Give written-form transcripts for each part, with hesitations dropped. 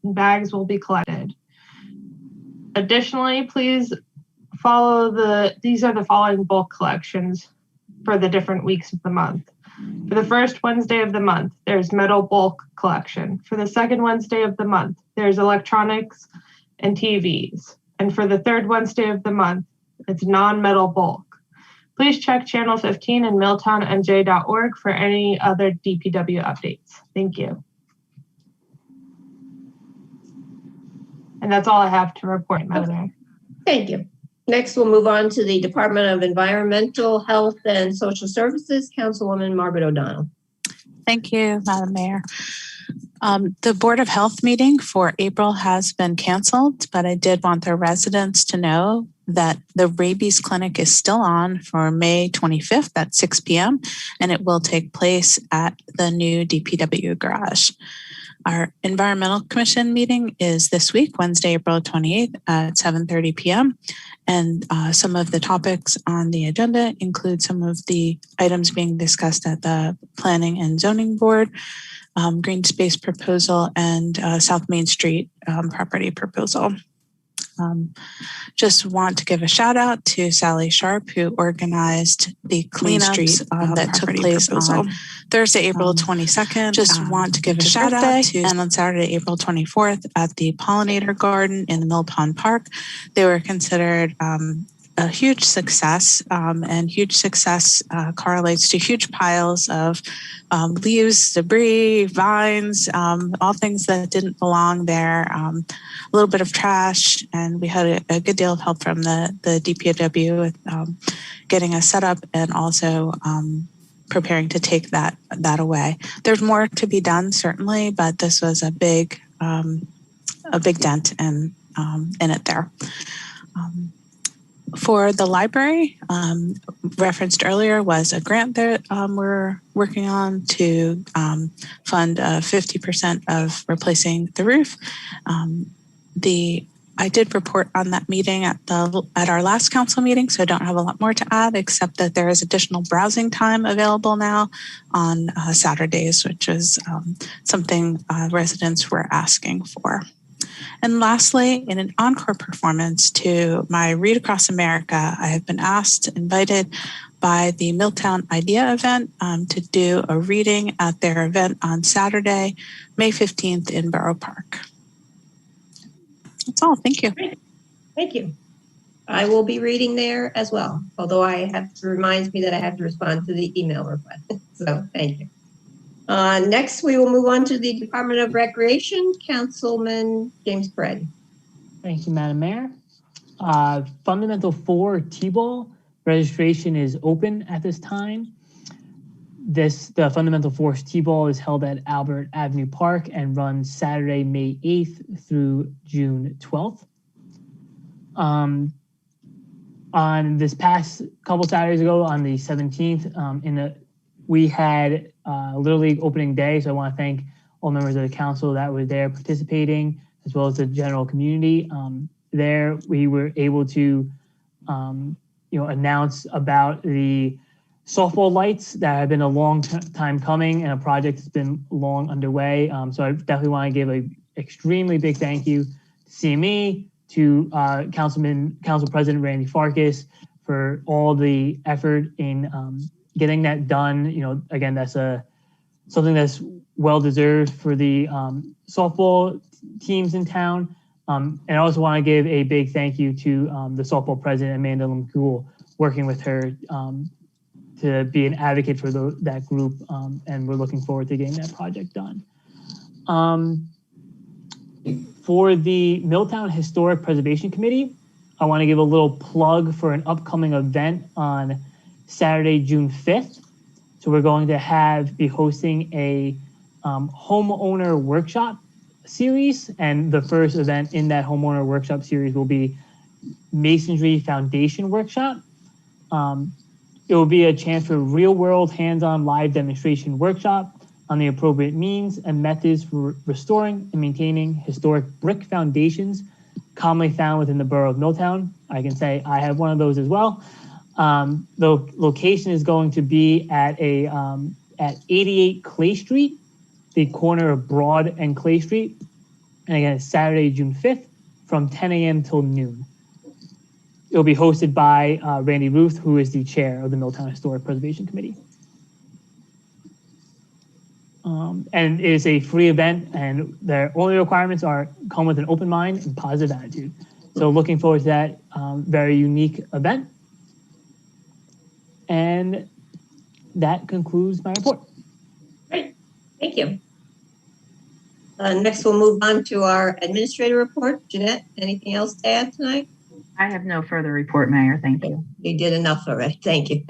bags will be collected. Additionally, please follow these are the following bulk collections for the different weeks of the month. For the first Wednesday of the month, there's metal bulk collection. For the second Wednesday of the month, there's electronics and TVs. And for the third Wednesday of the month, it's non-metal bulk. Please check channel 15 and milltownnj.org for any other DPW updates. Thank you. And that's all I have to report, Madam Mayor. Thank you. Next, we'll move on to the Department of Environmental Health and Social Services, Councilwoman Margaret O'Donnell. Thank you, Madam Mayor. The Board of Health meeting for April has been canceled, but I did want the residents to know that the rabies clinic is still on for May 25th at 6 p.m. and it will take place at the new DPW garage. Our Environmental Commission meeting is this week, Wednesday, April 28th at 7:30 p.m. And some of the topics on the agenda include some of the items being discussed at the Planning and Zoning Board, Green Space proposal, and South Main Street property proposal. Just want to give a shout out to Sally Sharp, who organized the cleanups that took place on Thursday, April 22nd. Just want to give a shout out to, and on Saturday, April 24th at the Pollinator Garden in the Milltown Park. They were considered a huge success, and huge success correlates to huge piles of leaves, debris, vines, all things that didn't belong there, a little bit of trash, and we had a good deal of help from the DPW with getting us set up and also preparing to take that away. There's more to be done, certainly, but this was a big dent in it there. For the library, referenced earlier was a grant that we're working on to fund 50% of replacing the roof. I did report on that meeting at our last council meeting, so I don't have a lot more to add except that there is additional browsing time available now on Saturdays, which is something residents were asking for. And lastly, in an encore performance to my Read Across America, I have been invited by the Milltown Idea event to do a reading at their event on Saturday, May 15th in Borough Park. That's all. Thank you. Great. Thank you. I will be reading there as well, although reminds me that I have to respond to the email request. So thank you. Next, we will move on to the Department of Recreation, Councilman James Perez. Thank you, Madam Mayor. Fundamental 4 T-ball registration is open at this time. The Fundamental 4 T-ball is held at Albert Avenue Park and runs Saturday, May 8th through June 12th. On this past couple Saturdays ago, on the 17th, we had Little League opening day, so I want to thank all members of the council that were there participating, as well as the general community. There, we were able to, announce about the softball lights that have been a long time coming and a project that's been long underway. So I definitely want to give an extremely big thank you to CME, to Council President Randy Farkas for all the effort in getting that done. Again, that's something that's well deserved for the softball teams in town. And I also want to give a big thank you to the softball president, Amanda Lemcool, working with her to be an advocate for that group. And we're looking forward to getting that project done. For the Milltown Historic Preservation Committee, I want to give a little plug for an upcoming event on Saturday, June 5th. So we're going to be hosting a homeowner workshop series, and the first event in that homeowner workshop series will be Masonry Foundation Workshop. It will be a chance for real-world, hands-on live demonstration workshop on the appropriate means and methods for restoring and maintaining historic brick foundations commonly found within the borough of Milltown. I can say I have one of those as well. The location is going to be at 88 Clay Street the corner of Broad and Clay Street. And again, it's Saturday, June 5th from 10 a.m. till noon. It'll be hosted by Randy Ruth, who is the chair of the Milltown Historic Preservation Committee. And it is a free event, and their only requirements are come with an open mind and positive attitude. So looking forward to that very unique event. And that concludes my report. Great, thank you. Next, we'll move on to our administrator report. Jeanette, anything else to add tonight? I have no further report, Mayor. Thank you. You did enough already. Thank you.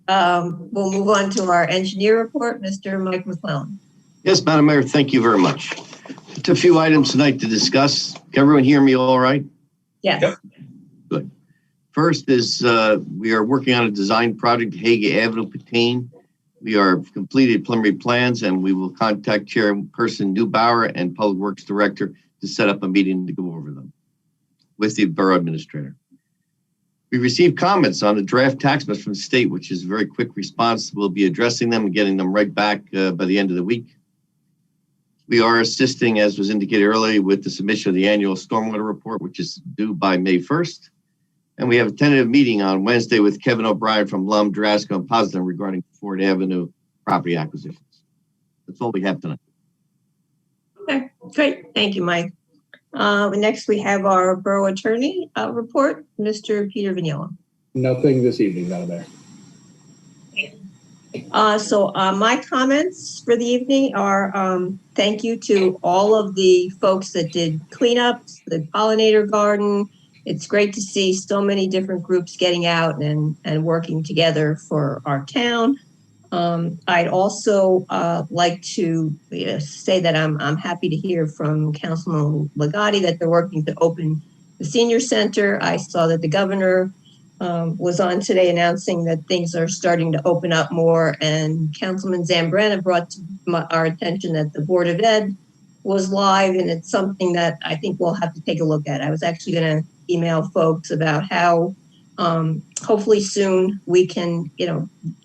We'll move on to our engineer report, Mr. Mike McClellan. Yes, Madam Mayor, thank you very much. Just a few items tonight to discuss. Can everyone hear me all right? Yes. Yep. Good. First is we are working on a design project, Hague Avenue, Pateen. We are completed preliminary plans, and we will contact Chairperson Neubauer and Public Works Director to set up a meeting to go over them with the Borough Administrator. We received comments on the draft tax maps from the state, which is a very quick response. We'll be addressing them and getting them right back by the end of the week. We are assisting, as was indicated earlier, with the submission of the annual stormwater report, which is due by May 1st. And we have a tentative meeting on Wednesday with Kevin O'Brien from Lum, Drasco, and Potsdam regarding Ford Avenue property acquisitions. That's all we have tonight. Okay, great. Thank you, Mike. Next, we have our borough attorney report, Mr. Peter Vignola. Nothing this evening, Madam Mayor. My comments for the evening are thank you to all of the folks that did cleanups, the pollinator garden. It's great to see so many different groups getting out and working together for our town. I'd also like to say that I'm happy to hear from Councilman Legati that they're working to open the senior center. I saw that the governor was on today announcing that things are starting to open up more, and Councilman Zambrana brought to our attention that the Board of Ed was live, and it's something that I think we'll have to take a look at. I was actually going to email folks about how hopefully soon we can,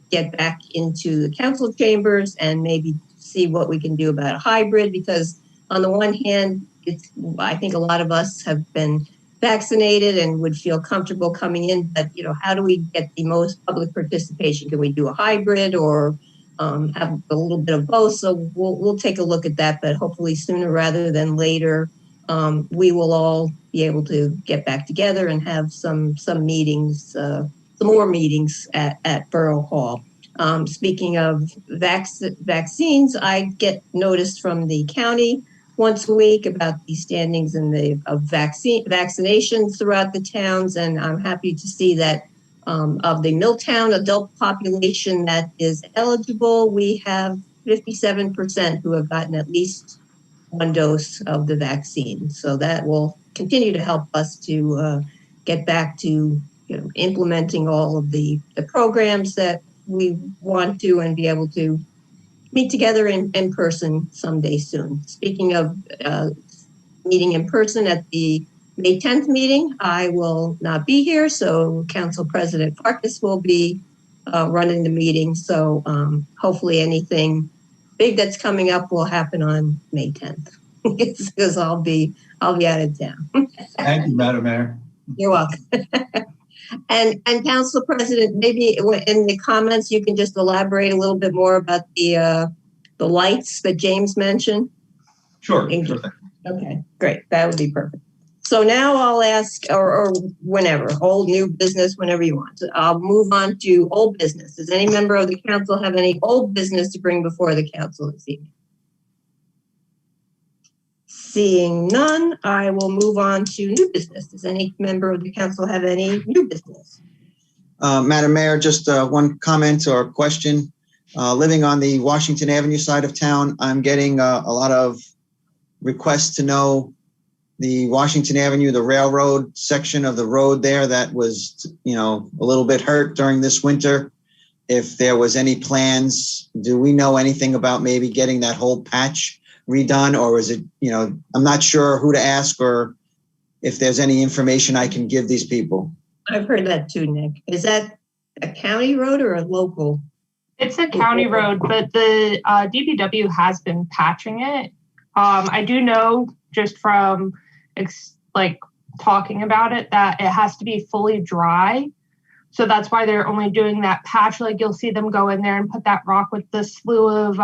get back into the council chambers and maybe see what we can do about a hybrid, because on the one hand, I think a lot of us have been vaccinated and would feel comfortable coming in, but how do we get the most public participation? Can we do a hybrid or have a little bit of both? So we'll take a look at that, but hopefully sooner rather than later, we will all be able to get back together and have some meetings, some more meetings at Borough Hall. Speaking of vaccines, I get notice from the county once a week about the standings and of vaccinations throughout the towns, and I'm happy to see that of the Milltown adult population that is eligible, we have 57% who have gotten at least one dose of the vaccine. So that will continue to help us to get back to implementing all of the programs that we want to and be able to meet together in person someday soon. Speaking of meeting in person at the May 10th meeting, I will not be here, so Council President Farkas will be running the meeting. So hopefully anything big that's coming up will happen on May 10th, because I'll be out of town. Thank you, Madam Mayor. You're welcome. And Council President, maybe in the comments you can just elaborate a little bit more about the lights that James mentioned. Sure thing. Okay, great. That would be perfect. So now I'll ask, or whenever, old, new business, whenever you want. So I'll move on to old business. Does any member of the council have any old business to bring before the council this evening? Seeing none, I will move on to new business. Does any member of the council have any new business? Madam Mayor, just one comment or question. Living on the Washington Avenue side of town, I'm getting a lot of requests to know the Washington Avenue, the railroad section of the road there that was, a little bit hurt during this winter. If there was any plans, do we know anything about maybe getting that whole patch redone, or is it, I'm not sure who to ask or if there's any information I can give these people. I've heard that too, Nick. Is that a county road or a local? It's a county road, but the DPW has been patching it. I do know just from talking about it that it has to be fully dry. So that's why they're only doing that patch. Like you'll see them go in there and put that rock with the slew of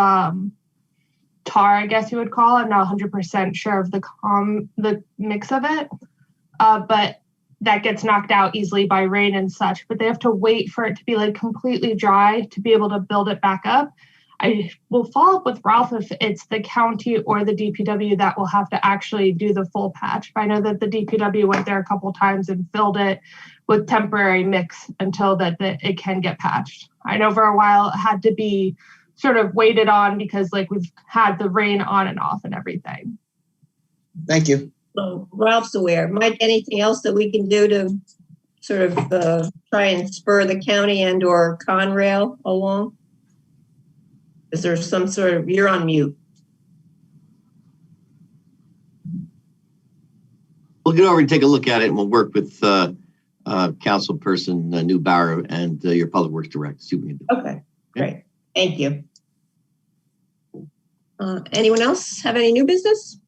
tar, I guess you would call it. I'm not 100% sure of the mix of it. But that gets knocked out easily by rain and such, but they have to wait for it to be like completely dry to be able to build it back up. I will follow up with Ralph if it's the county or the DPW that will have to actually do the full patch. But I know that the DPW went there a couple times and filled it with temporary mix until it can get patched. I know for a while it had to be sort of waited on because we've had the rain on and off and everything. Thank you. So Ralph's aware. Mike, anything else that we can do to sort of try and spur the county and or Conrail along? Is there some sort of, you're on mute. We'll get over and take a look at it and we'll work with Councilperson Neubauer and your Public Works Director. See what we can do. Okay, great. Thank you. Anyone else have any new business?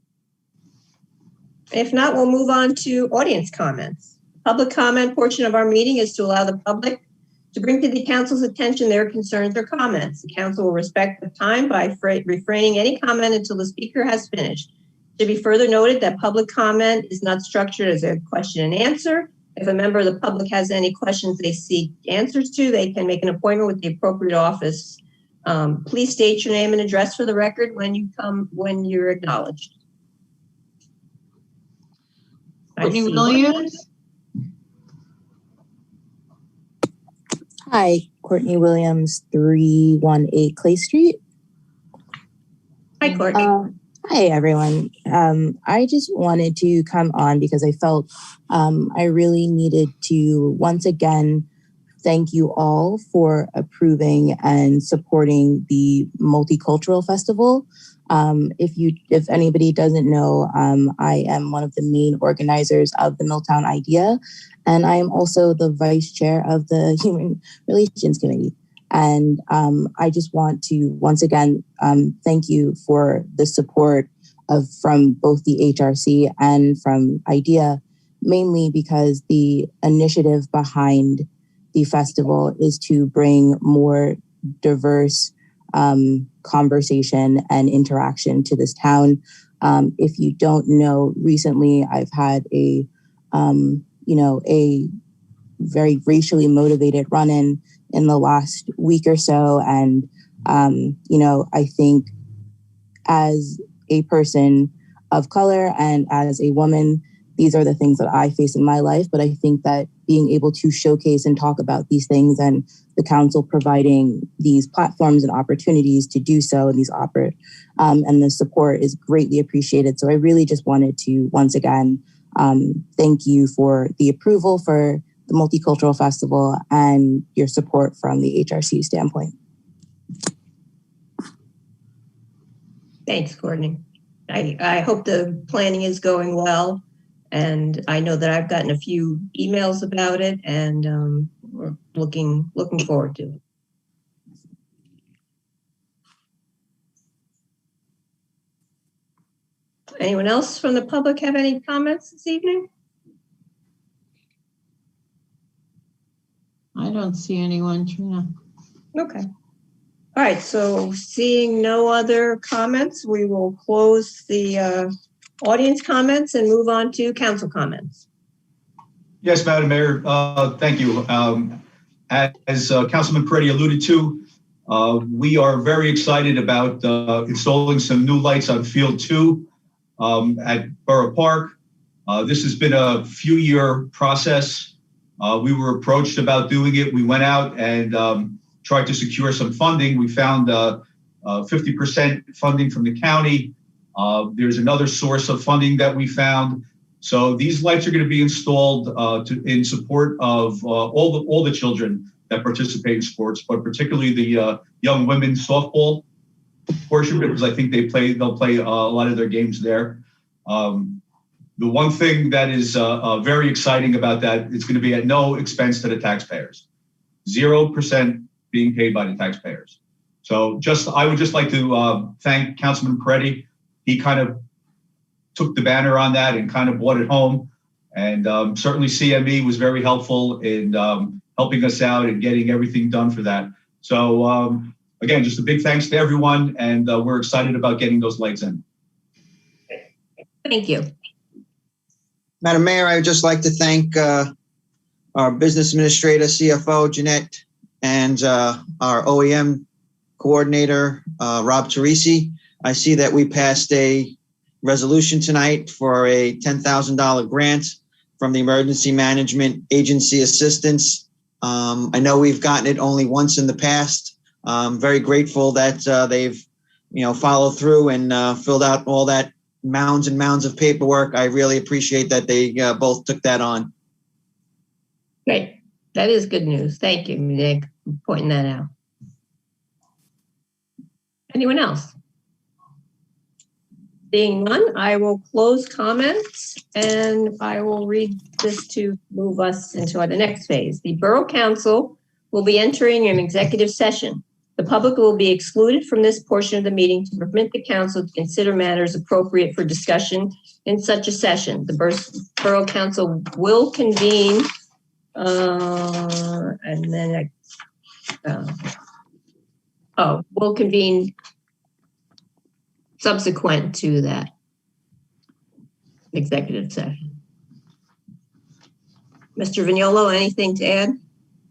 If not, we'll move on to audience comments. Public comment portion of our meeting is to allow the public to bring to the council's attention their concerns or comments. The council will respect the time by refraining any comment until the speaker has finished. It should be further noted that public comment is not structured as a question and answer. If a member of the public has any questions they seek answers to, they can make an appointment with the appropriate office. Please state your name and address for the record when you're acknowledged. Courtney Williams. Hi, Courtney Williams, 318 Clay Street. Hi, Courtney. Hi, everyone. I just wanted to come on because I felt I really needed to once again thank you all for approving and supporting the Multicultural Festival. If anybody doesn't know, I am one of the main organizers of the Milltown Idea, and I am also the vice chair of the Human Relations Committee. And I just want to once again thank you for the support from both the HRC and from IDEA, mainly because the initiative behind the festival is to bring more diverse conversation and interaction to this town. If you don't know, recently I've had a very racially motivated run-in in the last week or so. And, I think as a person of color and as a woman, these are the things that I face in my life. But I think that being able to showcase and talk about these things and the council providing these platforms and opportunities to do so and and the support is greatly appreciated. So I really just wanted to once again thank you for the approval for the Multicultural Festival and your support from the HRC standpoint. Thanks, Courtney. I hope the planning is going well. And I know that I've gotten a few emails about it, and we're looking forward to it. Anyone else from the public have any comments this evening? I don't see anyone, Trina. Okay. All right, so seeing no other comments, we will close the audience comments and move on to council comments. Yes, Madam Mayor, thank you. As Councilman Peretti alluded to, we are very excited about installing some new lights on Field 2 at Borough Park. This has been a few-year process. We were approached about doing it. We went out and tried to secure some funding. We found 50% funding from the county. There's another source of funding that we found. So these lights are going to be installed in support of all the children that participate in sports, but particularly the young women's softball portion, because I think they'll play a lot of their games there. The one thing that is very exciting about that, it's going to be at no expense to the taxpayers. 0% being paid by the taxpayers. So I would just like to thank Councilman Peretti. He kind of took the banner on that and kind of brought it home. And certainly CME was very helpful in helping us out and getting everything done for that. So again, just a big thanks to everyone, and we're excited about getting those lights in. Thank you. Madam Mayor, I would just like to thank our business administrator, CFO, Jeanette, and our OEM coordinator, Rob Teresi. I see that we passed a resolution tonight for a $10,000 grant from the Emergency Management Agency Assistance. I know we've gotten it only once in the past. I'm very grateful that they've, followed through and filled out all that mounds and mounds of paperwork. I really appreciate that they both took that on. Great. That is good news. Thank you, Nick, for pointing that out. Anyone else? Seeing none, I will close comments and I will read this to move us into the next phase. The Borough Council will be entering an executive session. The public will be excluded from this portion of the meeting to permit the council to consider matters appropriate for discussion in such a session. The Borough Council will convene will convene subsequent to that executive session. Mr. Vignolo, anything to add?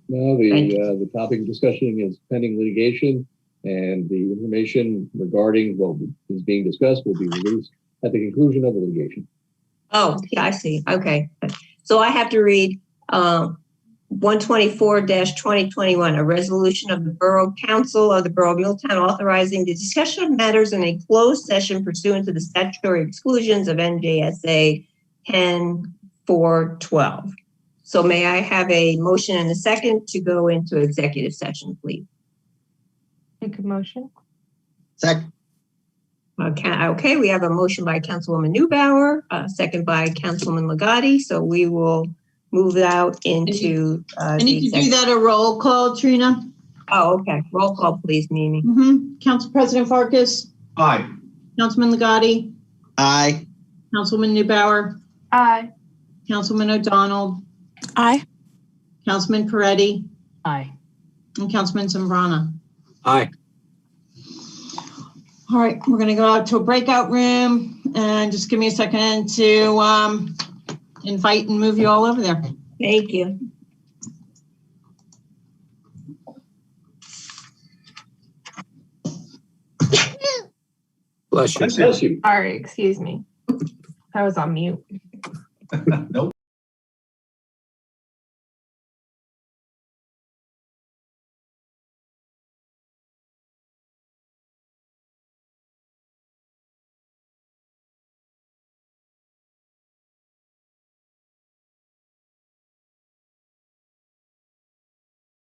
No, the topic of discussion is pending litigation, and the information regarding what is being discussed will be released at the conclusion of the litigation. Oh, yeah, I see. Okay. So I have to read 124-2021, a resolution of the Borough Council of the Borough of Milltown authorizing the discussion of matters in a closed session pursuant to the statutory exclusions of NJSA 10-412. So may I have a motion and a second to go into executive session, please? Make a motion. Second. Okay, we have a motion by Councilwoman Neubauer, second by Councilman Ligotti. So we will move out into I need to do that a roll call, Trina. Oh, okay. Roll call, please, Mimi. Council President Farkas. Aye. Councilman Ligotti. Aye. Councilwoman Neubauer. Aye. Councilman O'Donnell. Aye. Councilman Peretti. Aye. And Councilman Zambrana. Aye. All right, we're going to go out to a breakout room and just give me a second to invite and move you all over there. Thank you. Bless you. Bless you. Sorry, excuse me. I was on mute. Nope.